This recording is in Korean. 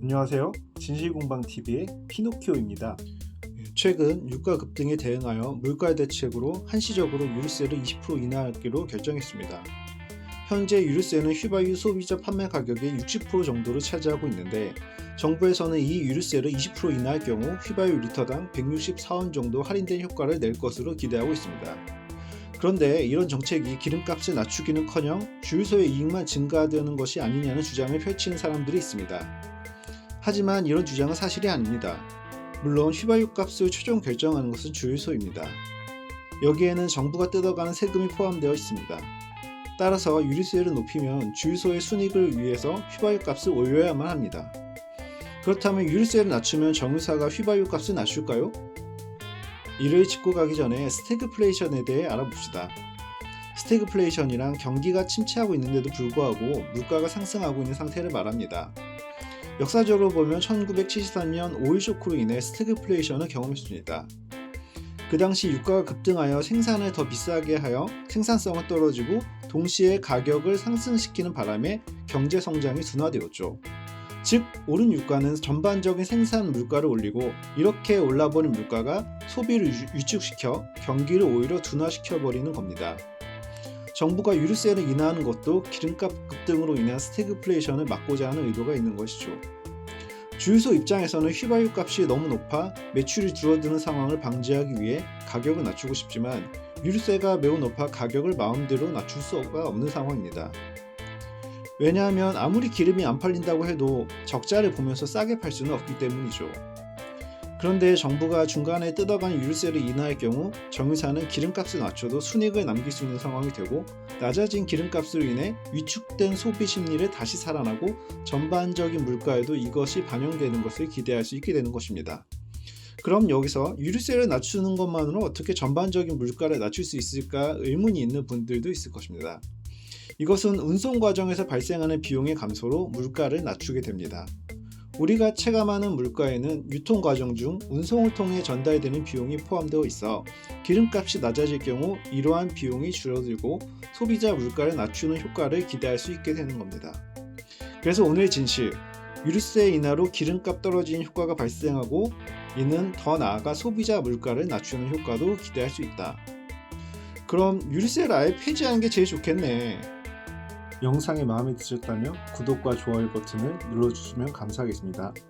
안녕하세요. 진실공방TV의 피노키오입니다. 최근 유가 급등에 대응하여 물가 대책으로 한시적으로 유류세를 20% 인하하기로 결정했습니다. 현재 유류세는 휘발유 소비자 판매 가격의 60% 정도를 차지하고 있는데 정부에서는 이 유류세를 20% 인하할 경우 휘발유 리터당 164원 정도 할인된 효과를 낼 것으로 기대하고 있습니다. 그런데 이런 정책이 기름값을 낮추기는커녕 주유소의 이익만 증가되는 것이 아니냐는 주장을 펼치는 사람들이 있습니다. 하지만 이런 주장은 사실이 아닙니다. 물론 휘발유 값을 최종 결정하는 것은 주유소입니다. 여기에는 정부가 뜯어가는 세금이 포함되어 있습니다. 따라서 유류세를 높이면 주유소의 순이익을 위해서 휘발유 값을 올려야만 합니다. 그렇다면 유류세를 낮추면 정유사가 휘발유 값을 낮출까요? 이를 짚고 가기 전에 스태그플레이션에 대해 알아봅시다. 스태그플레이션이란 경기가 침체하고 있는데도 불구하고 물가가 상승하고 있는 상태를 말합니다. 역사적으로 보면 1973년 오일 쇼크로 인해 스태그플레이션을 경험했습니다. 그 당시 유가가 급등하여 생산을 더 비싸게 하여 생산성은 떨어지고 동시에 가격을 상승시키는 바람에 경제 성장이 둔화되었죠. 즉 오른 유가는 전반적인 생산 물가를 올리고 이렇게 올라버린 물가가 소비를 위축시켜 경기를 오히려 둔화시켜버리는 겁니다. 정부가 유류세를 인하하는 것도 기름값 급등으로 인한 스태그플레이션을 막고자 하는 의도가 있는 것이죠. 주유소 입장에서는 휘발유 값이 너무 높아 매출이 줄어드는 상황을 방지하기 위해 가격을 낮추고 싶지만 유류세가 매우 높아 가격을 마음대로 낮출 수가 없는 상황입니다. 왜냐하면 아무리 기름이 안 팔린다고 해도 적자를 보면서 싸게 팔 수는 없기 때문이죠. 그런데 정부가 중간에 뜯어간 유류세를 인하할 경우 정유사는 기름값을 낮춰도 순이익을 남길 수 있는 상황이 되고 낮아진 기름값으로 인해 위축된 소비 심리를 다시 살아나고 전반적인 물가에도 이것이 반영되는 것을 기대할 수 있게 되는 것입니다. 그럼 여기서 유류세를 낮추는 것만으로 어떻게 전반적인 물가를 낮출 수 있을까 의문이 있는 분들도 있을 것입니다. 이것은 운송 과정에서 발생하는 비용의 감소로 물가를 낮추게 됩니다. 우리가 체감하는 물가에는 유통 과정 중 운송을 통해 전달되는 비용이 포함되어 있어 기름값이 낮아질 경우 이러한 비용이 줄어들고 소비자 물가를 낮추는 효과를 기대할 수 있게 되는 겁니다. 그래서 오늘의 진실, 유류세 인하로 기름값 떨어지는 효과가 발생하고 이는 더 나아가 소비자 물가를 낮추는 효과도 기대할 수 있다. 그럼 유류세를 아예 폐지하는 게 제일 좋겠네. 영상이 마음에 드셨다면 구독과 좋아요 버튼을 눌러주시면 감사하겠습니다.